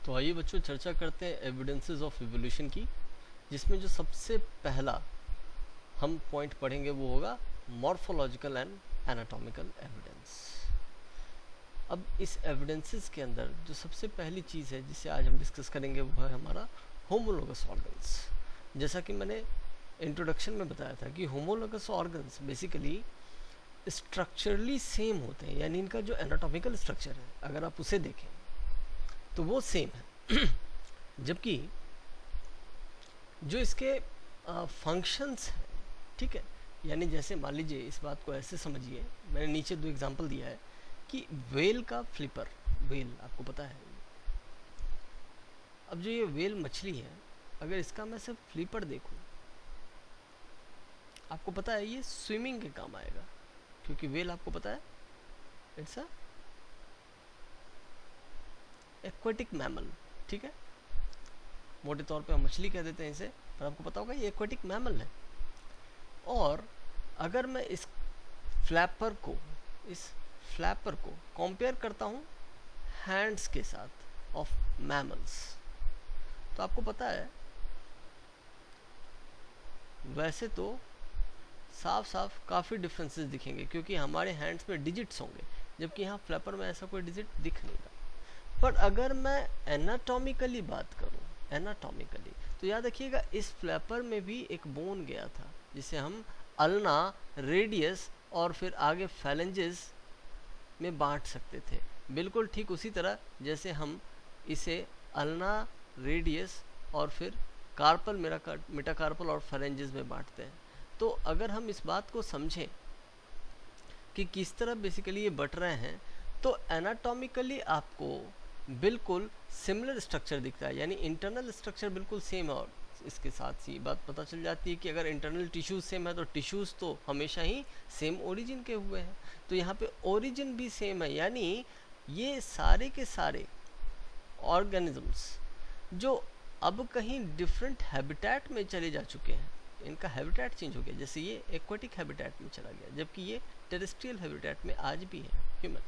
तो आइए बच्चों चर्चा करते हैं एविडेंसेस ऑफ इवोल्यूशन की, जिसमें जो सबसे पहला हम पॉइंट पढ़ेंगे वो होगा मॉर्फोलॉजिकल एंड एनाटॉमिकल एविडेंस। अब इस एविडेंसेस के अंदर जो सबसे पहली चीज़ है जिसे आज हम डिस्कस करेंगे वो है हमारा होमोलोगस ऑर्गन्स। जैसा कि मैंने इंट्रोडक्शन में बताया था कि homologous organs basically structurally same होते हैं, यानी इनका जो एनाटॉमिकल स्ट्रक्चर है अगर आप उसे देखें तो वो सेम है जबकि जो इसके फंक्शंस हैं, ठीक है, यानी जैसे मान लीजिए इस बात को ऐसे समझिए, मैंने नीचे दो एग्जांपल दिया है कि वेल का फ्लिपर, वेल आपको पता है, अब जो ये वेल मछली है अगर इसका मैं सिर्फ फ्लिपर देखूं, आपको पता है ये स्विमिंग के काम आएगा, क्योंकि वेल आपको पता है इट्स अ एक्वेटिक मैमल, ठीक है, मोटे तौर पे हम मछली कह देते हैं इसे, पर आपको पता होगा ये एक्वेटिक मैमल है। और अगर मैं इस फ्लैपर को कंपेयर करता हूँ हैंड्स के साथ ऑफ मैमल्स, तो आपको पता है वैसे तो साफ साफ काफ़ी डिफरेंसेस दिखेंगे, क्योंकि हमारे हैंड्स में डिजिट्स होंगे जबकि यहाँ फ्लैपर में ऐसा कोई डिजिट दिख नहीं रहा। पर अगर मैं एनाटॉमिकली बात करूँ, एनाटॉमिकली, तो याद रखिएगा इस फ्लैपर में भी एक बोन गया था जिसे हम अल्ना, रेडियस और फिर आगे फैलेंजेस में बांट सकते थे, बिल्कुल ठीक उसी तरह जैसे हम इसे अल्ना, रेडियस और फिर कार्पल, मेटाकार्पल और फैलेंजेस में बांटते हैं। तो अगर हम इस बात को समझें कि किस तरह बेसिकली ये बट रहे हैं, तो एनाटॉमिकली आपको बिल्कुल सिमिलर स्ट्रक्चर दिखता है, यानी इंटरनल स्ट्रक्चर बिल्कुल सेम है। और इसके साथ ही बात पता चल जाती है कि अगर इंटरनल टिश्यूज सेम है तो टिश्यूज तो हमेशा ही सेम ओरिजिन के हुए हैं, तो यहाँ पे ओरिजिन भी सेम है, यानी ये सारे के सारे ऑर्गेनिजम्स जो अब कहीं डिफरेंट हैबिटेट में चले जा चुके हैं, इनका हैबिटेट चेंज हो गया, जैसे ये एक्वेटिक हैबिटेट में चला गया जबकि ये टेरेस्ट्रियल हैबिटेट में आज भी है ह्यूमन।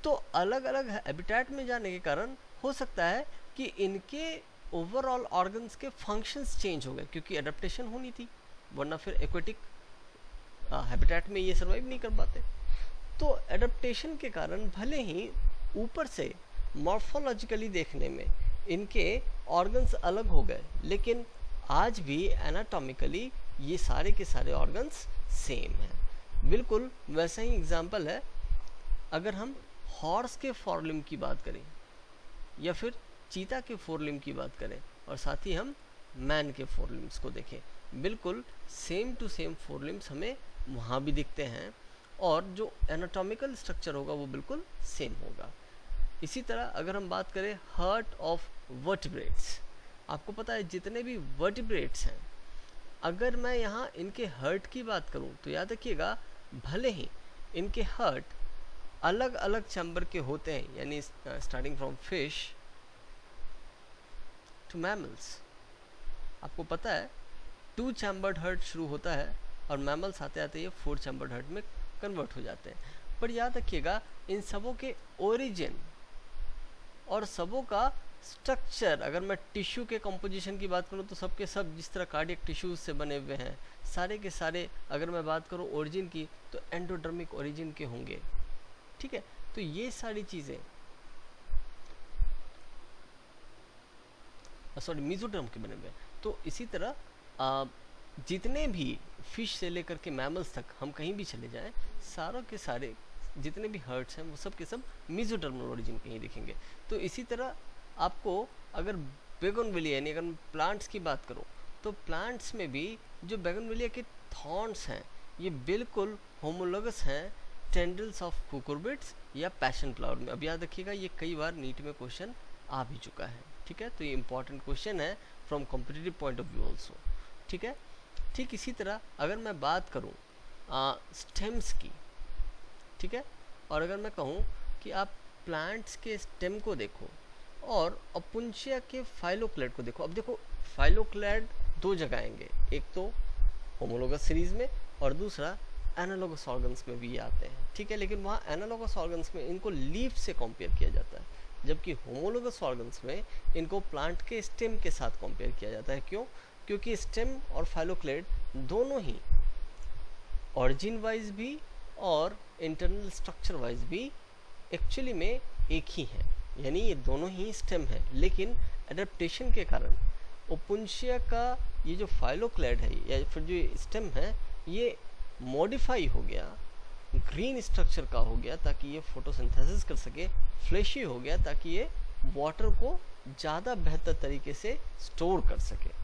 तो अलग अलग हैबिटेट में जाने के कारण हो सकता है कि इनके ओवरऑल ऑर्गन्स के फंक्शंस चेंज हो गए, क्योंकि एडेप्टेशन होनी थी, वरना फिर एक्वेटिक हैबिटेट में ये सर्वाइव नहीं कर पाते। तो एडेप्टेशन के कारण भले ही ऊपर से मॉर्फोलॉजिकली देखने में इनके ऑर्गन्स अलग हो गए, लेकिन आज भी एनाटॉमिकली ये सारे के सारे ऑर्गन्स सेम हैं। बिल्कुल वैसा ही एग्जाम्पल है अगर हम हॉर्स के फोरलिम्ब की बात करें या फिर चीता के फोरलिम्ब की बात करें और साथ ही हम मैन के फोरलिम्ब्स को देखें, बिल्कुल सेम टू सेम फोरलिम्ब्स हमें वहाँ भी दिखते हैं और जो एनाटॉमिकल स्ट्रक्चर होगा वो बिल्कुल सेम होगा। इसी तरह अगर हम बात करें हार्ट ऑफ वर्टिब्रेट्स, आपको पता है जितने भी वर्टिब्रेट्स हैं, अगर मैं यहाँ इनके हार्ट की बात करूँ तो याद रखिएगा भले ही इनके हार्ट अलग अलग चैम्बर के होते हैं, यानी starting from fish to mammals, आपको पता है 2 चैम्बर्ड हार्ट शुरू होता है और मैमल्स आते आते ये 4 चैम्बर्ड हार्ट में कन्वर्ट हो जाते हैं। पर याद रखिएगा इन सबों के ओरिजिन और सबों का स्ट्रक्चर, अगर मैं टिश्यू के कंपोजिशन की बात करूं तो सबके सब जिस तरह कार्डियक टिश्यूज से बने हुए हैं, सारे के सारे अगर मैं बात करूं ओरिजिन की तो एंडोडर्मिक ओरिजिन के होंगे, ठीक है। तो ये सारी चीज़ें मेसोडर्म के बने हुए हैं। तो इसी तरह जितने भी फिश से लेकर के मैमल्स तक हम कहीं भी चले जाएं, सारों के सारे जितने भी हर्ट्स हैं वो सब के सब मेसोडर्मल ओरिजिन के ही दिखेंगे। तो इसी तरह आपको अगर बेगोनविलिया यानी अगर प्लांट्स की बात करूं तो प्लांट्स में भी जो बेगोनविलिया के थॉर्न्स हैं ये बिल्कुल होमोलोगस हैं टेंड्रिल्स ऑफ कुकुरबिट्स या पैशन फ्लावर में। अब याद रखिएगा ये कई बार नीट में क्वेश्चन आ भी चुका है, ठीक है, तो ये इंपॉर्टेंट क्वेश्चन है from competitive point of view also, ठीक है। ठीक इसी तरह अगर मैं बात करूँ स्टेम्स की, ठीक है, और अगर मैं कहूँ कि आप प्लांट्स के स्टेम को देखो और अपुंशिया के फाइलोक्लेड को देखो। अब देखो फाइलोक्लेड 2 जगह आएंगे, एक तो होमोलोगस सीरीज में और दूसरा एनालॉगस ऑर्गन्स में भी आते हैं, ठीक है, लेकिन वहाँ एनालॉगस ऑर्गन्स में इनको लीफ से कंपेयर किया जाता है। जबकि होमोलोगस ऑर्गन्स में इनको प्लांट के स्टेम के साथ कंपेयर किया जाता है। क्यों? क्योंकि स्टेम और फाइलोक्लेड दोनों ही ऑरिजिन वाइज भी और इंटरनल स्ट्रक्चर वाइज भी एक्चुअली में एक ही है, यानी ये दोनों ही स्टेम है, लेकिन एडेप्टेशन के कारण ओपुंशिया का ये जो फाइलोक्लेड है या फिर जो स्टेम है ये मॉडिफाई हो गया, ग्रीन स्ट्रक्चर का हो गया ताकि ये फोटोसिंथेसिस कर सके, फ्लैशी हो गया ताकि ये वाटर को ज़्यादा बेहतर तरीके से स्टोर कर सके।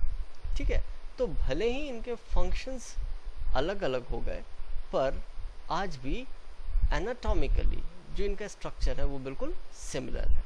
ठीक है, तो भले ही इनके फंक्शंस अलग अलग हो गए पर आज भी एनाटॉमिकली जो इनका स्ट्रक्चर है वो बिल्कुल सिमिलर है।